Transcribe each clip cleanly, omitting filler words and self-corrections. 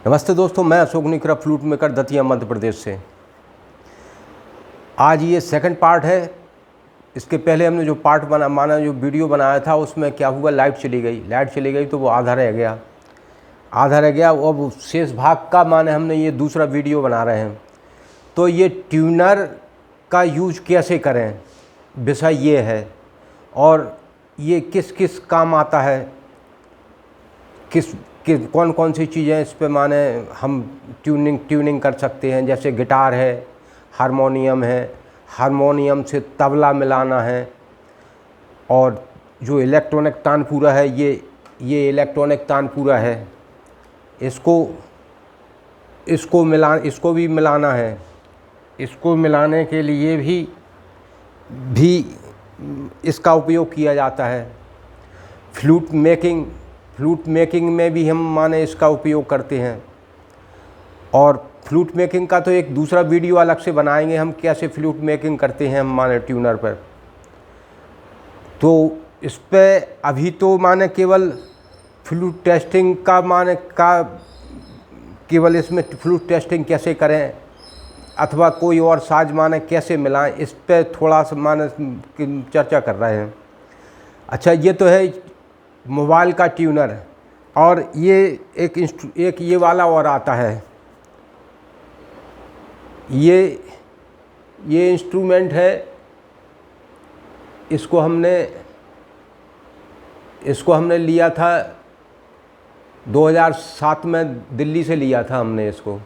नमस्ते दोस्तों, मैं अशोक निकरा, फ्लूट मेकर, दतिया, मध्य प्रदेश से। आज ये सेकंड पार्ट है। इसके पहले हमने जो पार्ट जो वीडियो बनाया था उसमें क्या हुआ, लाइट चली गई तो वो आधा रह गया। अब शेष भाग का हमने ये दूसरा वीडियो बना रहे हैं। तो ये ट्यूनर का यूज कैसे करें, विषय ये है, और ये किस किस काम आता है, कौन कौन सी चीज़ें इस पे हम ट्यूनिंग कर सकते हैं। जैसे गिटार है, हारमोनियम है, हारमोनियम से तबला मिलाना है, और जो इलेक्ट्रॉनिक तानपूरा है ये इलेक्ट्रॉनिक तानपूरा है, इसको भी मिलाना है। इसको मिलाने के लिए भी इसका उपयोग किया जाता है। फ्लूट मेकिंग में भी हम इसका उपयोग करते हैं। और फ्लूट मेकिंग का तो एक दूसरा वीडियो अलग से बनाएंगे, हम कैसे फ्लूट मेकिंग करते हैं हम ट्यूनर पर। तो इस पे अभी तो केवल फ्लूट टेस्टिंग का केवल इसमें फ्लूट टेस्टिंग कैसे करें अथवा कोई और साज कैसे मिलाएं, इस पे थोड़ा सा चर्चा कर रहे हैं। अच्छा, ये तो है मोबाइल का ट्यूनर। और ये एक ये वाला और आता है। ये इंस्ट्रूमेंट है। इसको हमने लिया था 2007 में, दिल्ली से लिया था हमने इसको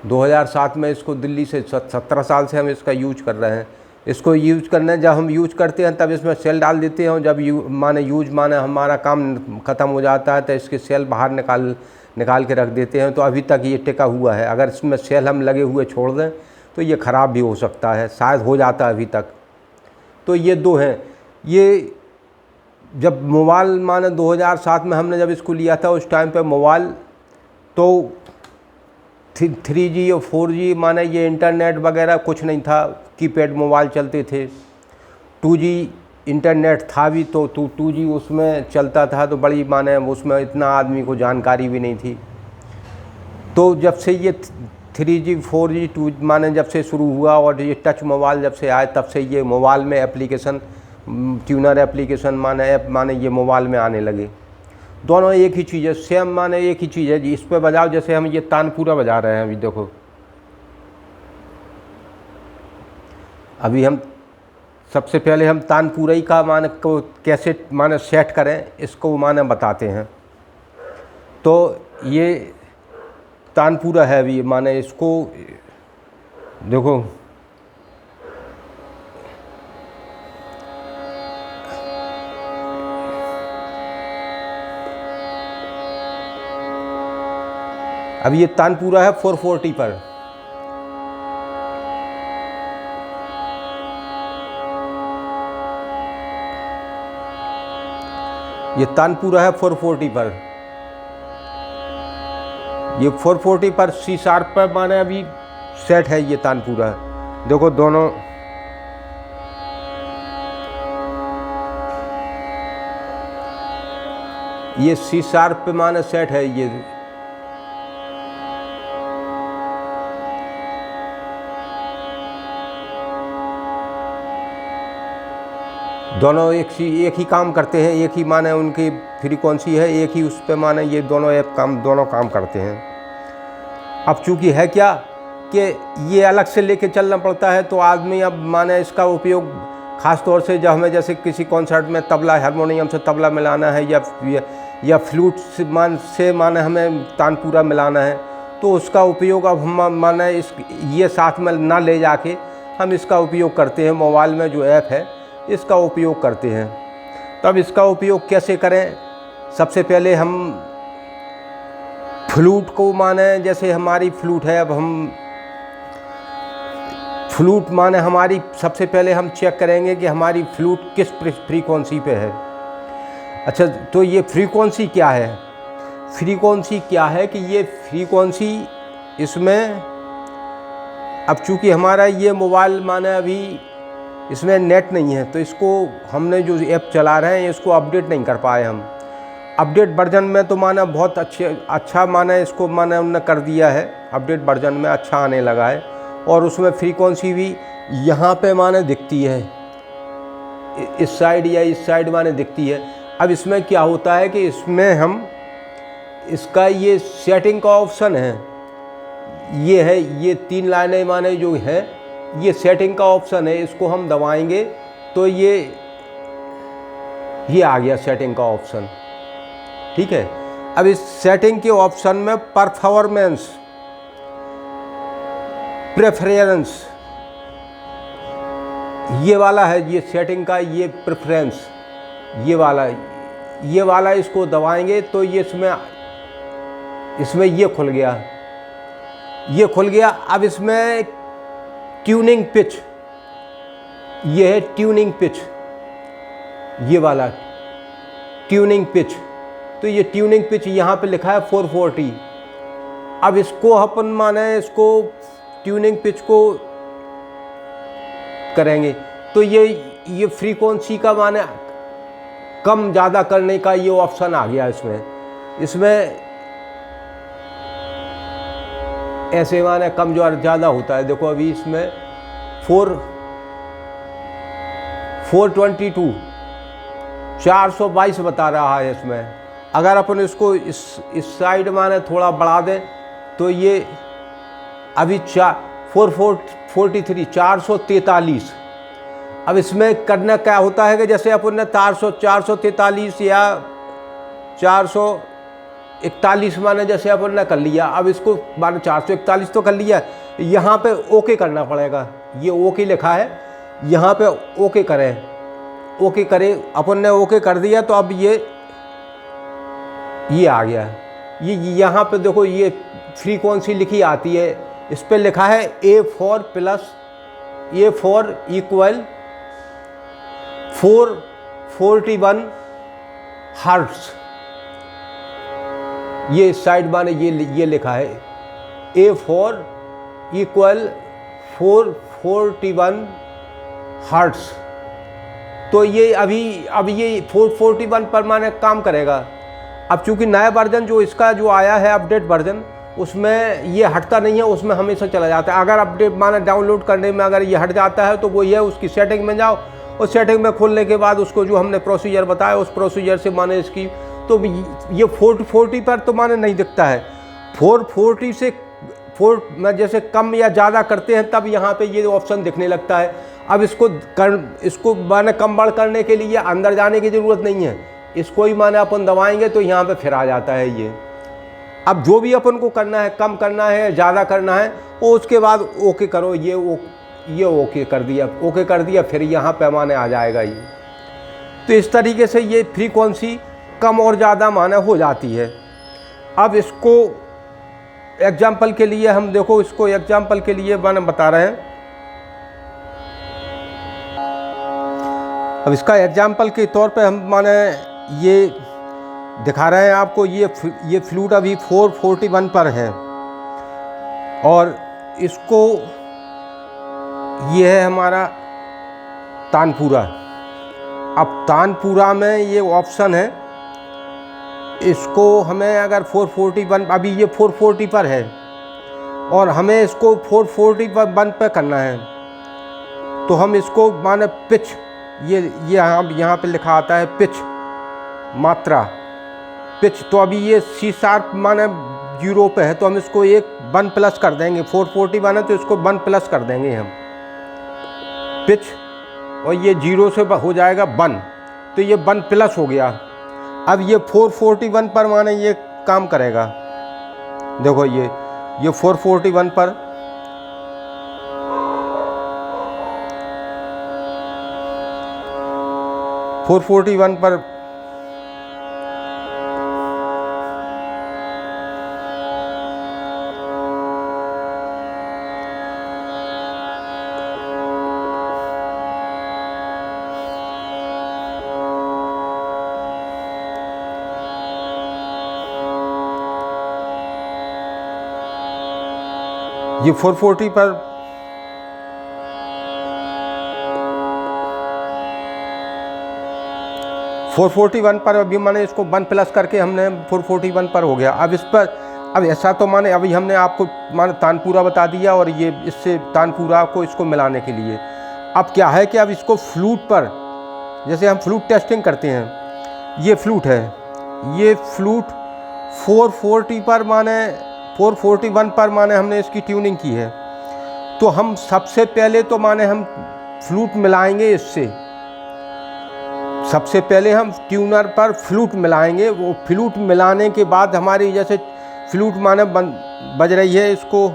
2007 में। इसको दिल्ली से 17 साल से हम इसका यूज कर रहे हैं। इसको यूज करने जब हम यूज करते हैं तब इसमें सेल डाल देते हैं, और जब हमारा काम ख़त्म हो जाता है तो इसके सेल बाहर निकाल के रख देते हैं। तो अभी तक ये टिका हुआ है। अगर इसमें सेल हम लगे हुए छोड़ दें तो ये ख़राब भी हो सकता है, शायद हो जाता है अभी तक। तो ये दो हैं। ये जब मोबाइल 2007 में हमने जब इसको लिया था, उस टाइम पे मोबाइल तो 3G और 4G ये इंटरनेट वगैरह कुछ नहीं था, कीपैड मोबाइल चलते थे। 2G इंटरनेट था भी, तो 2G उसमें चलता था, तो बड़ी उसमें इतना आदमी को जानकारी भी नहीं थी। तो जब से ये 3G 4G 2 जब से शुरू हुआ और ये टच मोबाइल जब से आए, तब से ये मोबाइल में एप्लीकेशन, ट्यूनर एप्लीकेशन ये मोबाइल में आने लगे। दोनों एक ही चीज़ है, सेम एक ही चीज़ है जी। इस पर बजाओ, जैसे हम ये तानपूरा बजा रहे हैं अभी देखो। अभी हम सबसे पहले हम तानपूरा ही का को कैसे सेट करें, इसको बताते हैं। तो ये तानपूरा है अभी, इसको देखो। अब ये तानपूरा है 440 पर। ये तानपूरा है 440 पर। ये 440 पर C शार्प पर अभी सेट है ये तानपूरा। देखो दोनों, ये C शार्प पे सेट है ये। दोनों एक ही काम करते हैं, एक ही उनकी फ्रीक्वेंसी है, एक ही उस पे ये दोनों काम करते हैं। अब चूँकि है क्या कि ये अलग से लेके चलना पड़ता है, तो आदमी अब इसका उपयोग ख़ास तौर से जब हमें जैसे किसी कॉन्सर्ट में तबला, हारमोनियम से तबला मिलाना है, या फ्लूट से हमें तानपूरा मिलाना है, तो उसका उपयोग अब हम ये साथ में ना ले जाके हम इसका उपयोग करते हैं। मोबाइल में जो ऐप है इसका उपयोग करते हैं। तब इसका उपयोग कैसे करें? सबसे पहले हम फ्लूट को जैसे हमारी फ्लूट है, अब हम फ्लूट हमारी, सबसे पहले हम चेक करेंगे कि हमारी फ्लूट किस फ्रीक्वेंसी पे है। अच्छा, तो ये फ्रीक्वेंसी क्या है? फ्रीक्वेंसी क्या है कि ये फ्रीक्वेंसी इसमें, अब चूँकि हमारा ये मोबाइल अभी इसमें नेट नहीं है, तो इसको हमने जो ऐप चला रहे हैं इसको अपडेट नहीं कर पाए हम। अपडेट वर्जन में तो माने बहुत अच्छा माने इसको माने उन्होंने कर दिया है, अपडेट वर्जन में अच्छा आने लगा है। और उसमें फ्रीक्वेंसी भी यहाँ पे माने दिखती है, इस साइड या इस साइड माने दिखती है। अब इसमें क्या होता है कि इसमें हम इसका ये सेटिंग का ऑप्शन है, ये है, ये 3 लाइनें माने जो है ये सेटिंग का ऑप्शन है। इसको हम दबाएंगे तो ये आ गया सेटिंग का ऑप्शन, ठीक है। अब इस सेटिंग के ऑप्शन में परफॉर्मेंस, प्रेफरेंस, ये वाला है, ये सेटिंग का ये प्रेफरेंस, ये वाला इसको दबाएंगे तो ये इसमें ये खुल गया, ये खुल गया। अब इसमें ट्यूनिंग पिच, ये है ट्यूनिंग पिच, ये वाला ट्यूनिंग पिच। तो ये ट्यूनिंग पिच यहाँ पे लिखा है 440। अब इसको अपन माने इसको ट्यूनिंग पिच को करेंगे तो ये फ्रीक्वेंसी का माने कम ज़्यादा करने का ये ऑप्शन आ गया इसमें ऐसे माने कम जो ज़्यादा होता है। देखो अभी इसमें 422 422 बता रहा है इसमें। अगर अपन इसको इस साइड माने थोड़ा बढ़ा दें तो ये अभी 443 443। अब इसमें करना क्या होता है कि जैसे अपन ने 443 या 441 माने जैसे अपन ने कर लिया, अब इसको माने 441 तो कर लिया, यहाँ पे ओके करना पड़ेगा। ये ओके लिखा है, यहाँ पे ओके करें, ओके करें। अपन ने ओके कर दिया तो अब ये आ गया। ये यहाँ पे देखो ये फ्रीक्वेंसी लिखी आती है, इस पे लिखा है A4 इक्वल 441 हर्ट्ज। ये इस साइड माने ये लिखा है A4 इक्वल 441 हर्ट्ज। तो ये अब ये 441 पर माने काम करेगा। अब चूंकि नया वर्जन जो इसका जो आया है अपडेट वर्जन, उसमें ये हटता नहीं है, उसमें हमेशा चला जाता है। अगर अपडेट माने डाउनलोड करने में अगर ये हट जाता है तो वो ये उसकी सेटिंग में जाओ, उस सेटिंग में खोलने के बाद उसको जो हमने प्रोसीजर बताया उस प्रोसीजर से माने इसकी तो ये 440 पर तो माने नहीं दिखता है। 440 से 4 में जैसे कम या ज़्यादा करते हैं तब यहाँ पे ये ऑप्शन दिखने लगता है। अब इसको माने कम बढ़ करने के लिए अंदर जाने की ज़रूरत नहीं है, इसको ही माने अपन दबाएंगे तो यहाँ पे फिर आ जाता है ये। अब जो भी अपन को करना है, कम करना है, ज़्यादा करना है, वो उसके बाद ओके करो। ये ओके कर दिया, ओके कर दिया, फिर यहाँ पैमाने आ जाएगा ये। तो इस तरीके से ये फ्रीक्वेंसी कम और ज़्यादा माने हो जाती है। अब इसको एग्जाम्पल के लिए हम देखो, इसको एग्जाम्पल के लिए मैंने बता रहे हैं। अब इसका एग्जाम्पल के तौर पे हम माने ये दिखा रहे हैं आपको। ये फ्लूट अभी 441 पर है और इसको ये है हमारा तानपुरा। अब तानपुरा में ये ऑप्शन है, इसको हमें अगर 441 अभी ये 440 पर है और हमें इसको 441 पर करना है तो हम इसको माने पिच, ये यहाँ पे लिखा आता है पिच, मात्रा, पिच। तो अभी ये C# माने 0 पे है तो हम इसको 1 प्लस कर देंगे। 441 है तो इसको 1 प्लस कर देंगे हम पिच, और ये 0 से हो जाएगा 1, तो ये 1 प्लस हो गया। अब ये 441 पर माने ये काम करेगा। देखो ये 441 पर ये 440 पर 441 पर अभी मैंने इसको 1 प्लस करके हमने 441 पर हो गया। अब इस पर अब ऐसा तो माने अभी हमने आपको माने तानपुरा बता दिया, और ये इससे तानपुरा को इसको मिलाने के लिए अब क्या है कि अब इसको फ्लूट पर, जैसे हम फ्लूट टेस्टिंग करते हैं, ये फ्लूट है, ये फ्लूट 440 पर माने 441 पर माने हमने इसकी ट्यूनिंग की है। तो हम सबसे पहले तो माने हम फ्लूट मिलाएंगे इससे, सबसे पहले हम ट्यूनर पर फ्लूट मिलाएंगे। वो फ्लूट मिलाने के बाद हमारी जैसे फ्लूट माने बज रही है इसको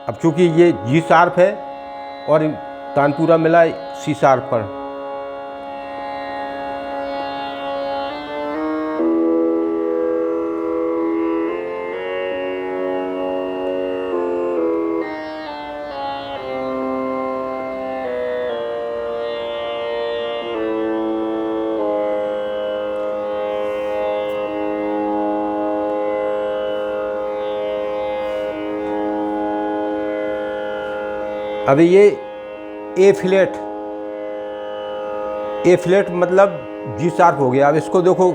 अब चूँकि ये जी शार्प है और तानपुरा मिला सी शार्प पर, अभी ये ए फ्लैट मतलब जी शार्प हो गया। अब इसको देखो,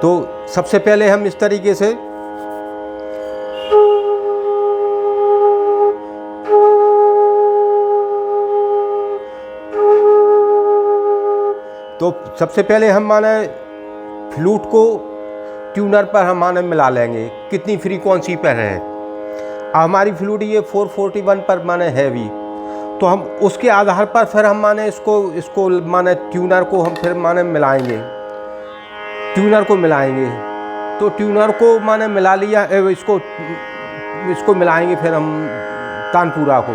तो सबसे पहले हम इस तरीके से तो सबसे पहले हम माने फ्लूट को ट्यूनर पर हम माने मिला लेंगे कितनी फ्रीक्वेंसी पर है। हमारी फ्लूट ये 441 पर माने हैवी, तो हम उसके आधार पर फिर हम माने इसको माने ट्यूनर को हम फिर माने मिलाएंगे, ट्यूनर को मिलाएंगे। तो ट्यूनर को माने मिला लिया, इसको मिलाएंगे फिर हम तानपुरा को,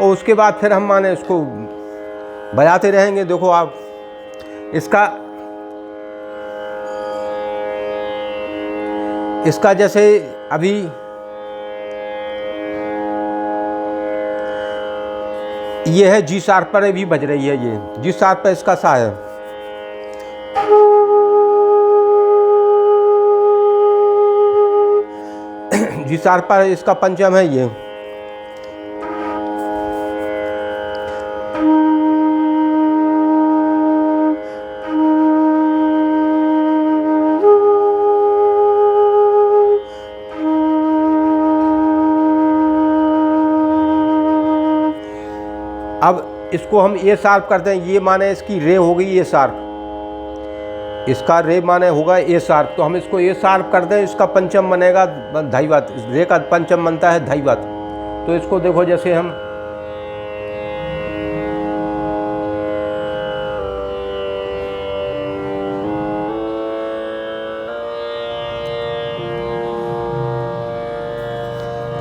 और उसके बाद फिर हम माने इसको बजाते रहेंगे। देखो आप इसका जैसे अभी ये है जी शार्प पर भी बज रही है, ये जी शार्प पर इसका सा है। जी शार्प पर इसका पंचम है ये। अब इसको हम ए शार्प करते हैं, ये माने इसकी रे हो गई ए शार्प, इसका रे माने होगा ए शार्प। तो हम इसको ए शार्प करते हैं, इसका पंचम बनेगा धैवत, रे का पंचम बनता है धैवत। तो इसको देखो जैसे हम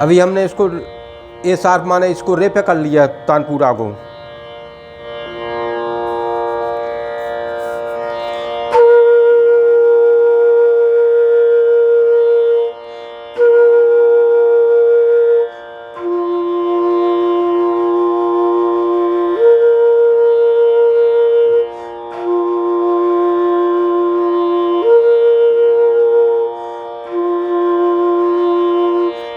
अभी हमने इसको ए शार्प माने इसको रे पे कर लिया तानपुरा को।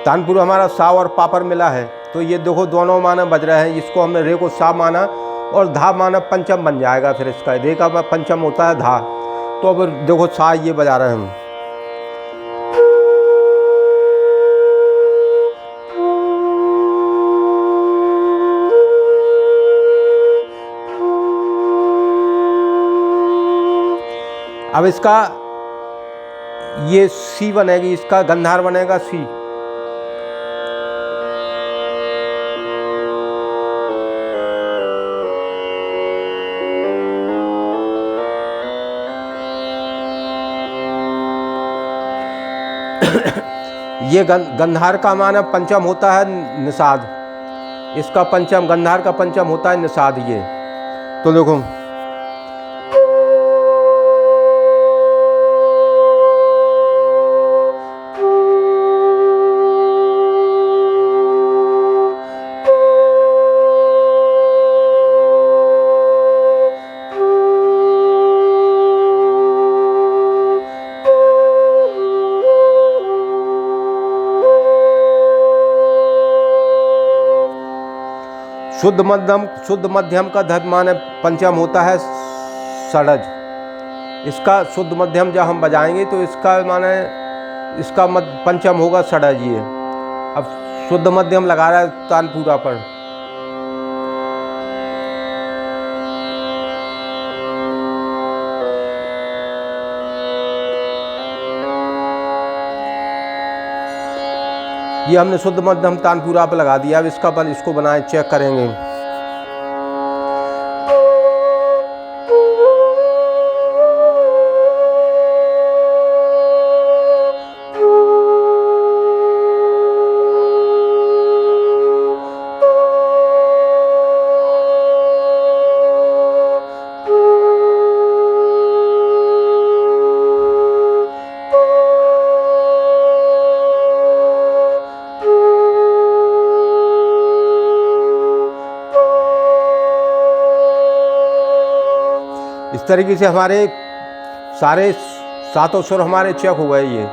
तानपुरा हमारा सा और पापर मिला है, तो ये देखो दोनों माना बज रहे हैं। इसको हमने रे को सा माना और धा माना पंचम बन जाएगा, फिर इसका रे का पंचम होता है धा। तो अब देखो सा ये बजा रहे हैं हम। अब इसका ये सी बनेगी, इसका गंधार बनेगा सी। ये गंधार का माने पंचम होता है निषाद, इसका पंचम, गंधार का पंचम होता है निषाद। ये तो देखो शुद्ध मध्यम का धर्म माने पंचम होता है षडज। इसका शुद्ध मध्यम जब हम बजाएंगे तो इसका माने इसका पंचम होगा षडज। ये अब शुद्ध मध्यम लगा रहा है तानपुरा पर। ये हमने शुद्ध मध्यम तानपुरा पे लगा दिया। अब इसको बनाए चेक करेंगे। इस तरीके से हमारे सारे सातों सुर हमारे चेक हो गए ये।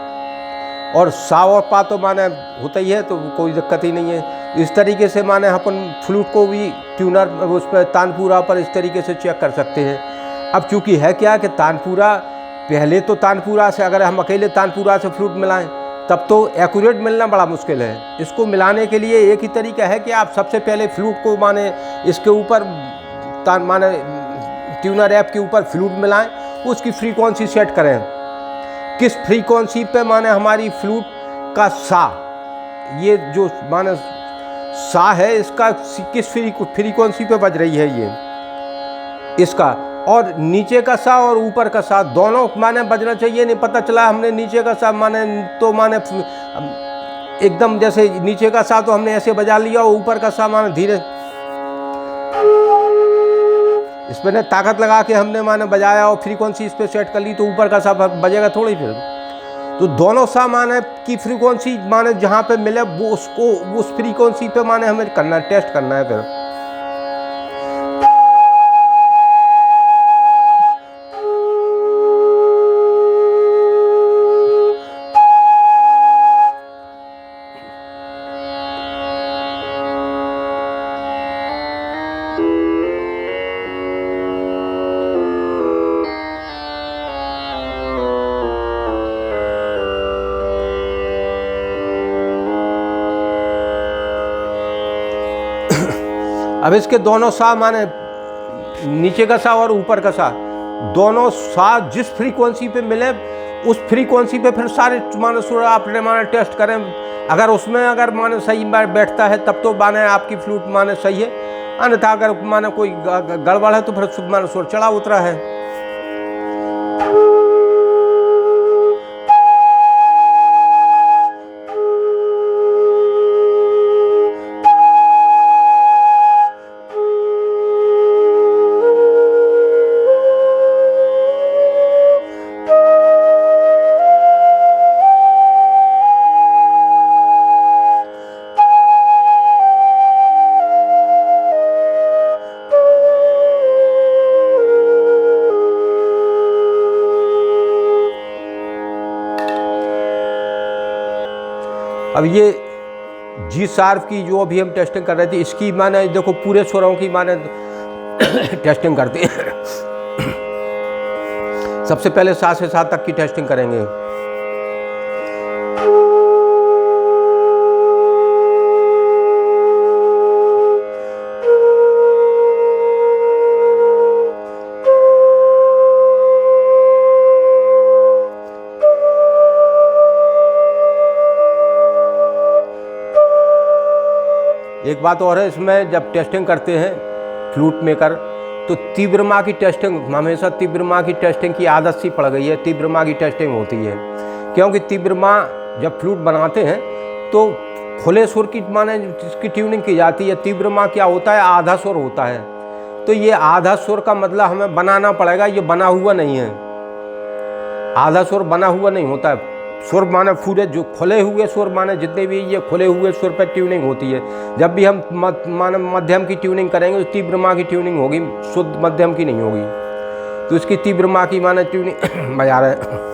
और सा और पा तो माने होता ही है, तो कोई दिक्कत ही नहीं है। इस तरीके से माने अपन फ्लूट को भी ट्यूनर उस पर तानपुरा पर इस तरीके से चेक कर सकते हैं। अब चूँकि है क्या कि तानपुरा, पहले तो तानपुरा से अगर हम अकेले तानपुरा से फ्लूट मिलाएं तब तो एक्यूरेट मिलना बड़ा मुश्किल है। इसको मिलाने के लिए एक ही तरीका है कि आप सबसे पहले फ्लूट को माने इसके ऊपर माने ट्यूनर ऐप के ऊपर फ्लूट मिलाएं, उसकी फ्रीक्वेंसी सेट करें। किस फ्रीक्वेंसी पे माने हमारी फ्लूट का सा, ये जो माने सा है इसका किस फ्रीक्वेंसी पे बज रही है ये इसका, और नीचे का सा और ऊपर का सा दोनों माने बजना चाहिए। नहीं पता चला हमने नीचे का सा माने तो माने एकदम जैसे नीचे का सा तो हमने ऐसे बजा लिया और ऊपर का सा माने धीरे इस पर ताकत लगा के हमने माने बजाया और फ्रीक्वेंसी इस पर सेट कर ली तो ऊपर का सा बजेगा थोड़ी। फिर तो दोनों सा माने की फ्रीक्वेंसी माने जहाँ पे मिले वो उसको उस फ्रीक्वेंसी पे माने हमें करना है, टेस्ट करना है। फिर अब इसके दोनों सा माने नीचे का सा और ऊपर का सा दोनों सा जिस फ्रीक्वेंसी पे मिले उस फ्रीक्वेंसी पे फिर सारे माने सुर आपने माने टेस्ट करें। अगर उसमें अगर माने सही बैठता है तब तो माने आपकी फ्लूट माने सही है, अन्यथा अगर माने कोई गड़बड़ है तो फिर माने सुर चढ़ा उतरा है। अब ये जी शार्प की जो अभी हम टेस्टिंग कर रहे थे इसकी माने देखो पूरे स्वरों की माने टेस्टिंग करते हैं। सबसे पहले सा से सा तक की टेस्टिंग करेंगे। एक बात और है, इसमें जब टेस्टिंग करते हैं फ्लूट मेकर तो तीव्र माँ की टेस्टिंग, हमेशा तीव्र माँ की टेस्टिंग की आदत सी पड़ गई है। तीव्र माँ की टेस्टिंग होती है क्योंकि तीव्र माँ जब फ्लूट बनाते हैं तो खुले सुर की माने इसकी ट्यूनिंग की जाती है। तीव्र माँ क्या होता है, आधा सुर होता है, तो ये आधा सुर का मतलब हमें बनाना पड़ेगा, ये बना हुआ नहीं है। आधा सुर बना हुआ नहीं होता है। सुर माने पूरे जो खुले हुए सुर माने जितने भी ये खुले हुए सुर पर ट्यूनिंग होती है। जब भी हम माने मध्यम की ट्यूनिंग करेंगे तो तीव्र माँ की ट्यूनिंग होगी, शुद्ध मध्यम की नहीं होगी। तो इसकी तीव्र माँ की माने ट्यूनिंग बजा रहे हैं।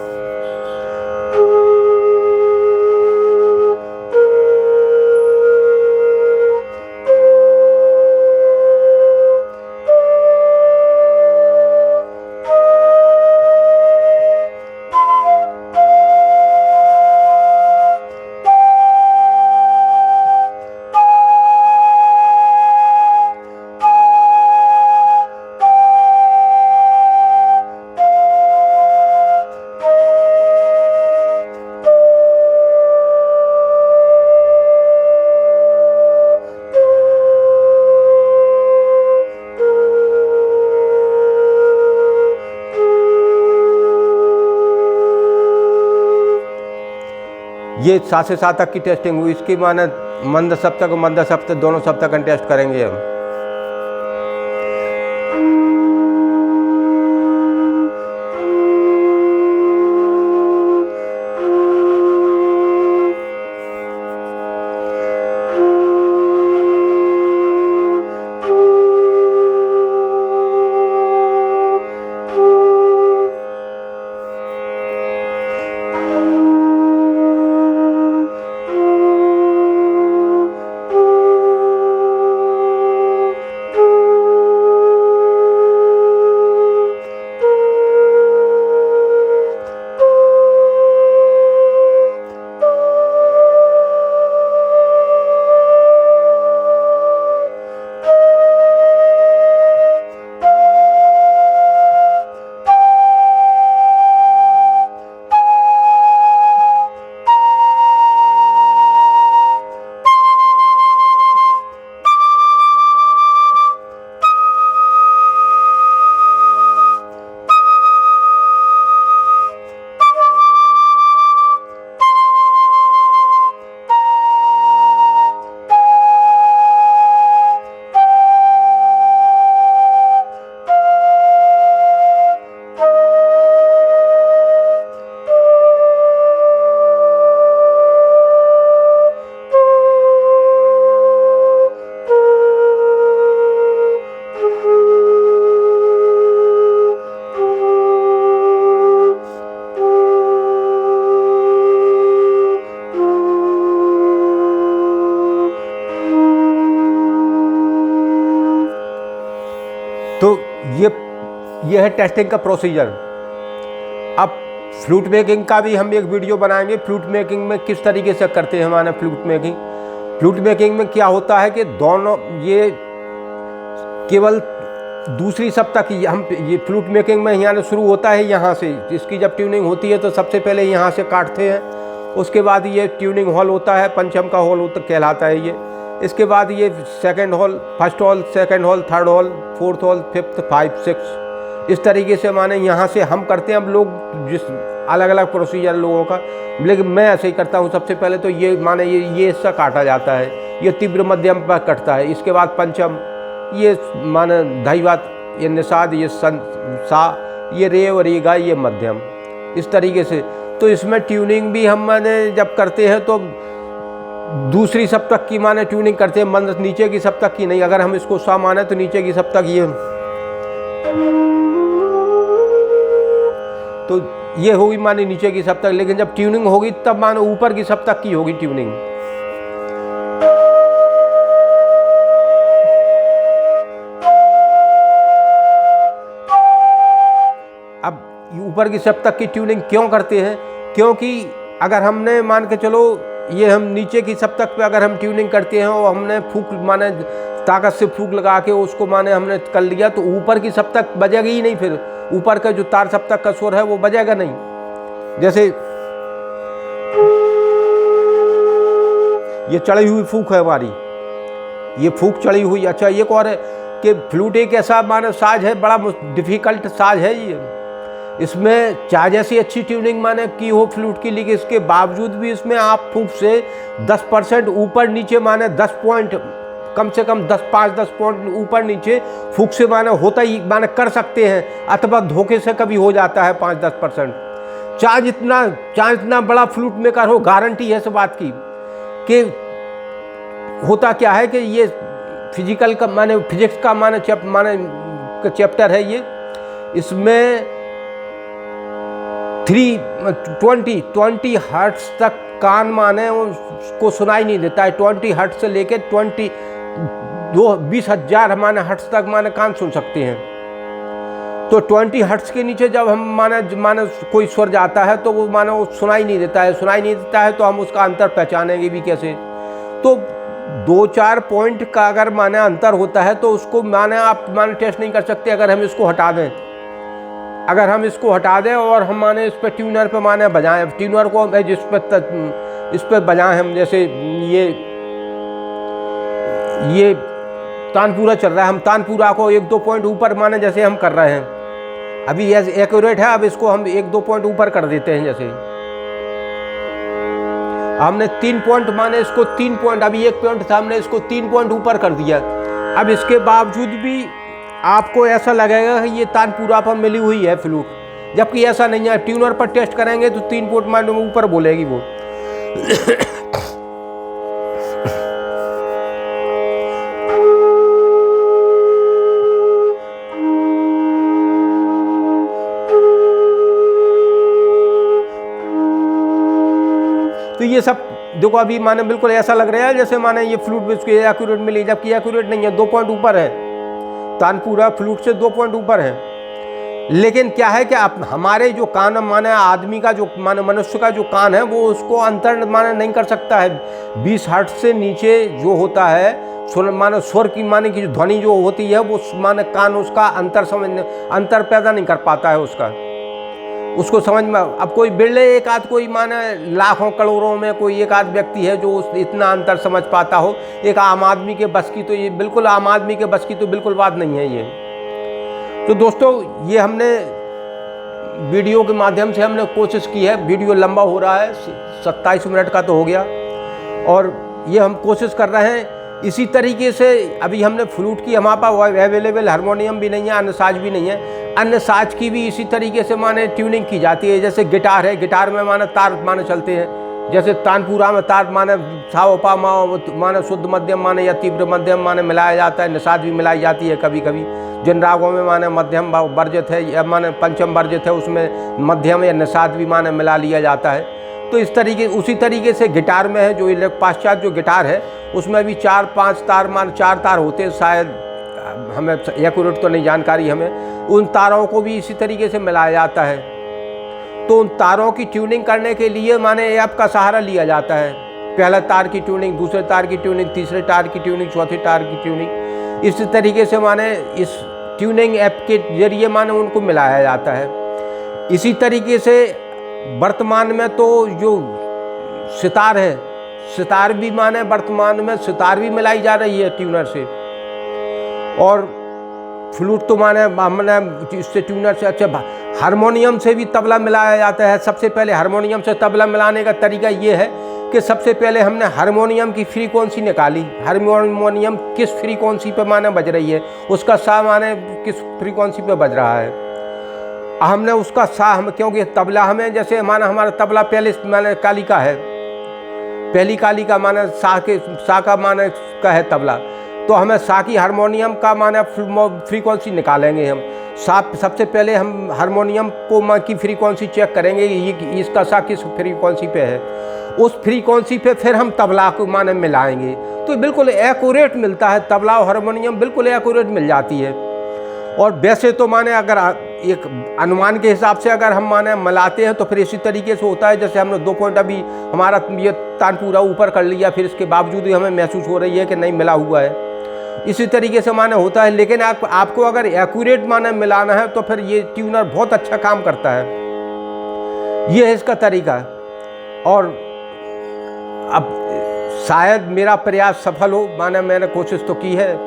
ये सा से सा तक की टेस्टिंग हुई। इसकी माने मंद सप्तक और मंद सप्तक दोनों सप्तक टेस्ट करेंगे हम। तो ये है टेस्टिंग का प्रोसीजर। अब फ्लूट मेकिंग का भी हम एक वीडियो बनाएंगे। फ्लूट मेकिंग में किस तरीके से करते हैं हमारे फ्लूट मेकिंग। फ्लूट मेकिंग में क्या होता है कि दोनों ये केवल दूसरी सप्तक की हम ये फ्लूट मेकिंग में यहाँ शुरू होता है यहाँ से। इसकी जब ट्यूनिंग होती है तो सबसे पहले यहाँ से काटते हैं, उसके बाद ये ट्यूनिंग हॉल होता है, पंचम का हॉल होता कहलाता है ये। इसके बाद ये second hall, first hall, second hall, third hall, fourth hall, fifth, 5, 6 इस तरीके से माने यहाँ से हम करते हैं। अब लोग जिस अलग अलग प्रोसीजर लोगों का, लेकिन मैं ऐसे ही करता हूँ। सबसे पहले तो ये माने ये हिस्सा काटा जाता है, ये तीव्र मध्यम पर कटता है। इसके बाद पंचम, ये माने धाईवात, ये निषाद, ये सा, ये रे और ये गा, ये मध्यम, इस तरीके से। तो इसमें ट्यूनिंग भी हम माने जब करते हैं तो दूसरी सप्तक की माने ट्यूनिंग करते हैं, मंद नीचे की सप्तक की नहीं। अगर हम इसको सा माने तो नीचे की सप्तक ये, तो ये होगी माने नीचे की सप्तक। लेकिन जब ट्यूनिंग होगी तब माने ऊपर की सप्तक की होगी ट्यूनिंग। अब ऊपर की सप्तक की ट्यूनिंग क्यों करते हैं? क्योंकि अगर हमने मान के चलो ये हम नीचे की सप्तक पे अगर हम ट्यूनिंग करते हैं और हमने फूक माने ताकत से फूक लगा के उसको माने हमने कर लिया तो ऊपर की सप्तक बजेगी ही नहीं। फिर ऊपर का जो तार सप्तक का स्वर है वो बजेगा नहीं। जैसे ये चढ़ी हुई फूक है हमारी, ये फूक चढ़ी हुई। अच्छा एक और है कि फ्लूट एक ऐसा माने साज है, बड़ा डिफिकल्ट साज है ये। इसमें चाहे जैसी अच्छी ट्यूनिंग माने की हो फ्लूट की, लेकिन इसके बावजूद भी इसमें आप फूंक से 10% ऊपर नीचे माने 10 पॉइंट, कम से कम 10 पॉइंट ऊपर नीचे फूंक से माने होता ही माने कर सकते हैं, अथवा धोखे से कभी हो जाता है 5-10%। चाहे जितना बड़ा फ्लूट मेकर हो, गारंटी है इस बात की कि होता क्या है कि ये फिजिकल का माने फिजिक्स का माने चैप्टर है ये। इसमें 20 हर्ट्ज तक कान माने उसको सुनाई नहीं देता है। 20 हर्ट्ज से लेके 20,000 माने हर्ट्ज तक माने कान सुन सकते हैं। तो 20 हर्ट्ज के नीचे जब हम माने कोई स्वर जाता है तो वो माने वो सुनाई नहीं देता है, तो हम उसका अंतर पहचानेंगे भी कैसे? तो 2-4 पॉइंट का अगर माने अंतर होता है तो उसको माने आप माने टेस्ट नहीं कर सकते। अगर हम इसको हटा दें और हम माने इस पर ट्यूनर पे माने बजाएं, ट्यूनर को इस पर बजाएं हम, जैसे ये तानपुरा चल रहा है, हम तानपुरा को 1-2 पॉइंट ऊपर माने जैसे हम कर रहे हैं, अभी ये एक्यूरेट है, अब इसको हम 1-2 पॉइंट ऊपर कर देते हैं। जैसे हमने 3 पॉइंट माने इसको 3 पॉइंट, अभी 1 पॉइंट था, हमने इसको 3 पॉइंट ऊपर कर दिया। अब इसके बावजूद भी आपको ऐसा लगेगा कि ये तानपुरा पर मिली हुई है फ्लूट, जबकि ऐसा नहीं है। ट्यूनर पर टेस्ट करेंगे तो 3 पॉइंट माने ऊपर बोलेगी वो। तो ये सब देखो अभी माने बिल्कुल ऐसा लग रहा है जैसे माने ये फ्लूट भी उसको एक्यूरेट मिली, जबकि एक्यूरेट नहीं है, 2 पॉइंट ऊपर है। तानपुरा फ्लूट से 2 पॉइंट ऊपर है। लेकिन क्या है कि आप हमारे जो कान माने आदमी का जो माने मनुष्य का जो कान है वो उसको अंतर माने नहीं कर सकता है। 20 हर्ट्ज से नीचे जो होता है स्वर की माने की जो ध्वनि जो होती है वो माने कान उसका अंतर पैदा नहीं कर पाता है उसको समझ में। अब कोई बिरले एक आध कोई माने लाखों करोड़ों में कोई एक आध व्यक्ति है जो इतना अंतर समझ पाता हो। एक आम आदमी के बस की तो ये बिल्कुल आम आदमी के बस की तो बिल्कुल बात नहीं है ये। तो दोस्तों ये हमने वीडियो के माध्यम से हमने कोशिश की है, वीडियो लंबा हो रहा है, 27 मिनट का तो हो गया, और ये हम कोशिश कर रहे हैं इसी तरीके से। अभी हमने फ्लूट की हमारे पास अवेलेबल हारमोनियम भी नहीं है, अन्य साज भी नहीं है। अन्य साज की भी इसी तरीके से माने ट्यूनिंग की जाती है। जैसे गिटार है, गिटार में माने तार माने चलते हैं, जैसे तानपुरा में तार माने सा पा माने शुद्ध मध्यम माने या तीव्र मध्यम माने मिलाया जाता है, निषाद भी मिलाई जाती है कभी कभी। जिन रागों में माने मध्यम वर्जित है या माने पंचम वर्जित है उसमें मध्यम या निषाद भी माने मिला लिया जाता है। तो इस तरीके उसी तरीके से गिटार में है, जो पाश्चात्य जो गिटार है उसमें भी 4-5 तार मान 4 तार होते हैं, शायद हमें एक्यूरेट तो नहीं जानकारी हमें। उन तारों को भी इसी तरीके से मिलाया जाता है। तो उन तारों की ट्यूनिंग करने के लिए माने ऐप का सहारा लिया जाता है। पहला तार की ट्यूनिंग, दूसरे तार की ट्यूनिंग, तीसरे तार की ट्यूनिंग, चौथे तार की ट्यूनिंग, इस तरीके से माने इस ट्यूनिंग ऐप के जरिए माने उनको मिलाया जाता है। इसी तरीके से वर्तमान में तो जो सितार है, सितार भी माने वर्तमान में सितार भी मिलाई जा रही है ट्यूनर से। और फ्लूट तो माने हमने इससे ट्यूनर से अच्छा हारमोनियम से भी तबला मिलाया जाता है। सबसे पहले हारमोनियम से तबला मिलाने का तरीका ये है कि सबसे पहले हमने हारमोनियम की फ्रीक्वेंसी निकाली, हारमोनियम किस फ्रीक्वेंसी पे माने बज रही है, उसका सा माने किस फ्रीक्वेंसी पे बज रहा है। हमने उसका सा हम क्योंकि तबला हमें जैसे हमारा तबला पहले माने काली का है, पहली काली का माने सा का माने का है तबला, तो हमें सा की हारमोनियम का माने फ्रीक्वेंसी निकालेंगे हम। सबसे पहले हम हारमोनियम को की फ्रीक्वेंसी चेक करेंगे, ये इसका सा किस फ्रीक्वेंसी पे है, उस फ्रीक्वेंसी पे फिर हम तबला को माने मिलाएंगे तो बिल्कुल एक्यूरेट मिलता है। तबला और हारमोनियम बिल्कुल एक्यूरेट मिल जाती है। और वैसे तो माने अगर एक अनुमान के हिसाब से अगर हम माने मिलाते हैं तो फिर इसी तरीके से होता है जैसे हमने 2 पॉइंट अभी हमारा ये तानपुरा ऊपर कर लिया, फिर इसके बावजूद भी हमें महसूस हो रही है कि नहीं मिला हुआ है। इसी तरीके से माने होता है। लेकिन आपको अगर एक्यूरेट माने मिलाना है तो फिर ये ट्यूनर बहुत अच्छा काम करता है। ये है इसका तरीका। और अब शायद मेरा प्रयास सफल हो, माने मैंने कोशिश तो की है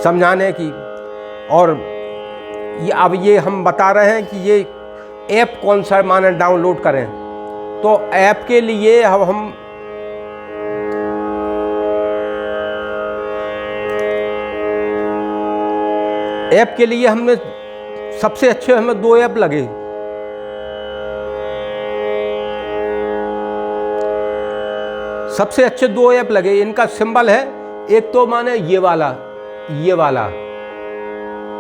समझाने की। और अब ये हम बता रहे हैं कि ये ऐप कौन सा माने डाउनलोड करें। तो ऐप के लिए हम ऐप के लिए हमने सबसे अच्छे हमें 2 ऐप लगे। सबसे अच्छे 2 ऐप लगे। इनका सिंबल है, एक तो माने ये वाला,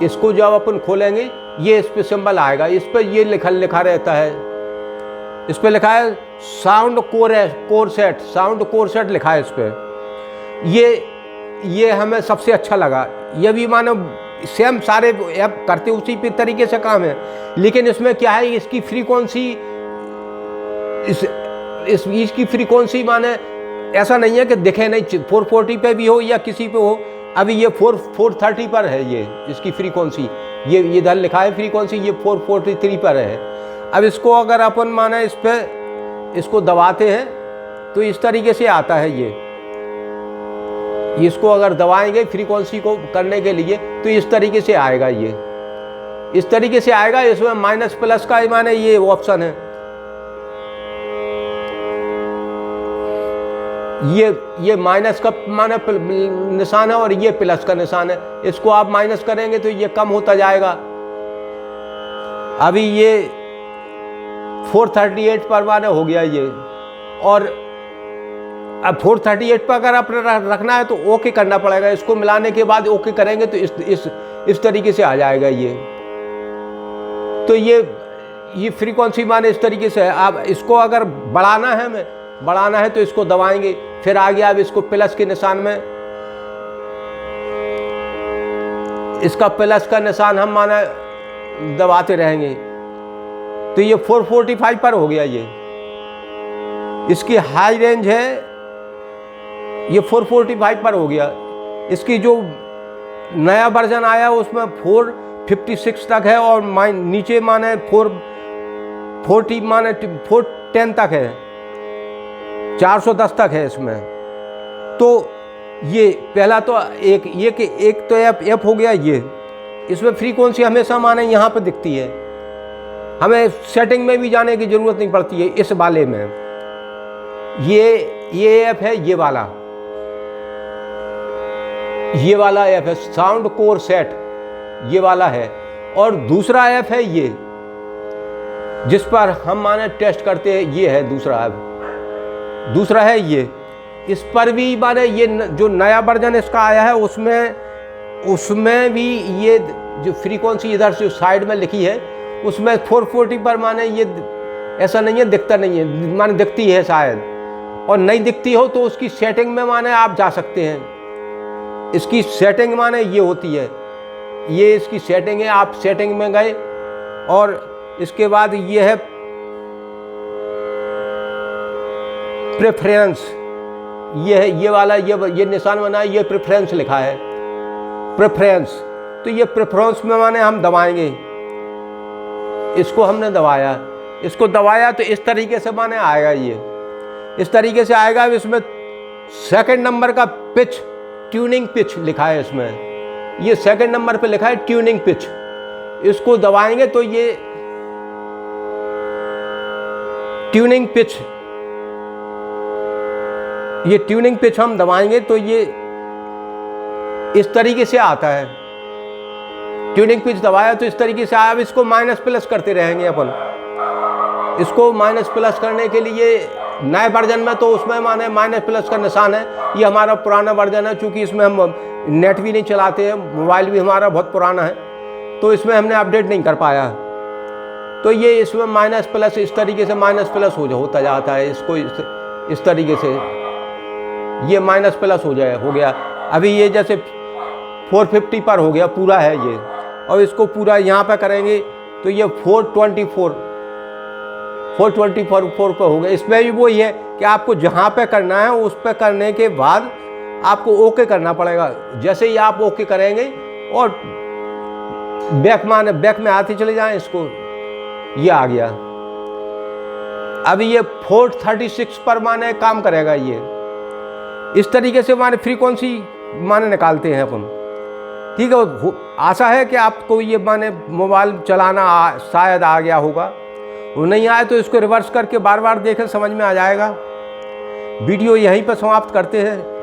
इसको जब अपन खोलेंगे ये इस पे सिंबल आएगा, इस पे ये लिखा रहता है, इस पे लिखा है साउंड कोर सेट लिखा है इस पे। ये हमें सबसे अच्छा लगा। ये भी मानो सेम सारे ऐप करते उसी पे तरीके से काम है, लेकिन इसमें क्या है, इसकी फ्रीक्वेंसी इसकी फ्रीक्वेंसी माने ऐसा नहीं है कि दिखे नहीं, 440 पे भी हो या किसी पे हो। अभी ये 430 पर है, ये इसकी फ्रीक्वेंसी, ये इधर लिखा है फ्रीक्वेंसी, ये 443 पर है। अब इसको अगर अपन माने इस पे इसको दबाते हैं तो इस तरीके से आता है ये। इसको अगर दबाएंगे फ्रीक्वेंसी को करने के लिए तो इस तरीके से आएगा, ये इस तरीके से आएगा। इसमें माइनस प्लस का माने ये ऑप्शन है, ये माइनस का माने निशान है और ये प्लस का निशान है। इसको आप माइनस करेंगे तो ये कम होता जाएगा। अभी ये 438 पर माने हो गया ये, और अब 438 पर अगर आप रखना है तो ओके करना पड़ेगा। इसको मिलाने के बाद ओके करेंगे तो इस तरीके से आ जाएगा ये। तो ये फ्रीक्वेंसी माने इस तरीके से है। अब इसको अगर बढ़ाना है तो इसको दबाएंगे, फिर आ गया। अब इसको प्लस के निशान में, इसका प्लस का निशान हम माना दबाते रहेंगे तो ये 445 पर हो गया। ये इसकी हाई रेंज है, ये 445 पर हो गया। इसकी जो नया वर्जन आया उसमें 456 तक है, और नीचे माने 440 माने 410 तक है, 410 तक है इसमें। तो ये पहला तो एक तो ऐप हो गया ये। इसमें फ्रीक्वेंसी हमेशा माने यहाँ पे दिखती है, हमें सेटिंग में भी जाने की ज़रूरत नहीं पड़ती है। इस वाले में ये ऐप है, ये वाला ऐप है साउंड कोर सेट, ये वाला है। और दूसरा ऐप है ये, जिस पर हम माने टेस्ट करते हैं, ये है दूसरा है ये। इस पर भी माने ये जो नया वर्जन इसका आया है उसमें भी ये जो फ्रीक्वेंसी इधर से साइड में लिखी है उसमें 440 पर माने ये ऐसा नहीं है, दिखता नहीं है, माने दिखती है शायद। और नहीं दिखती हो तो उसकी सेटिंग में माने आप जा सकते हैं। इसकी सेटिंग माने ये होती है, ये इसकी सेटिंग है। आप सेटिंग में गए और इसके बाद ये है प्रेफरेंस, ये है ये वाला, ये निशान बना है, ये प्रेफरेंस लिखा है, प्रेफरेंस। तो ये प्रेफरेंस में माने हम दबाएंगे, इसको हमने दबाया तो इस तरीके से माने आएगा, ये इस तरीके से आएगा। अब इसमें सेकंड नंबर का पिच, ट्यूनिंग पिच लिखा है इसमें, ये सेकंड नंबर पे लिखा है ट्यूनिंग पिच। इसको दबाएंगे तो ये ट्यूनिंग पिच हम दबाएंगे तो ये इस तरीके से आता है। ट्यूनिंग पिच दबाया तो इस तरीके से आया। अब इसको माइनस प्लस करते रहेंगे अपन। इसको माइनस प्लस करने के लिए नए वर्जन में तो उसमें माने माइनस प्लस का निशान है। ये हमारा पुराना वर्जन है, चूँकि इसमें हम नेट भी नहीं चलाते हैं, मोबाइल भी हमारा बहुत पुराना है, तो इसमें हमने अपडेट नहीं कर पाया। तो ये इसमें माइनस प्लस इस तरीके से माइनस प्लस होता जाता है। इसको इस तरीके से ये माइनस प्लस हो गया। अभी ये जैसे 450 पर हो गया, पूरा है ये। और इसको पूरा यहाँ पे करेंगे तो ये 424 पर हो गया। इसमें भी वही है कि आपको जहाँ पे करना है उस पे करने के बाद आपको ओके करना पड़ेगा। जैसे ही आप ओके करेंगे और बैक में आते चले जाएं, इसको ये आ गया। अभी ये 436 पर माने काम करेगा। ये इस तरीके से माने फ्रीक्वेंसी माने निकालते हैं अपन। ठीक है, आशा है कि आपको ये माने मोबाइल चलाना शायद आ गया होगा। वो नहीं आए तो इसको रिवर्स करके बार बार देखें, समझ में आ जाएगा। वीडियो यहीं पर समाप्त करते हैं।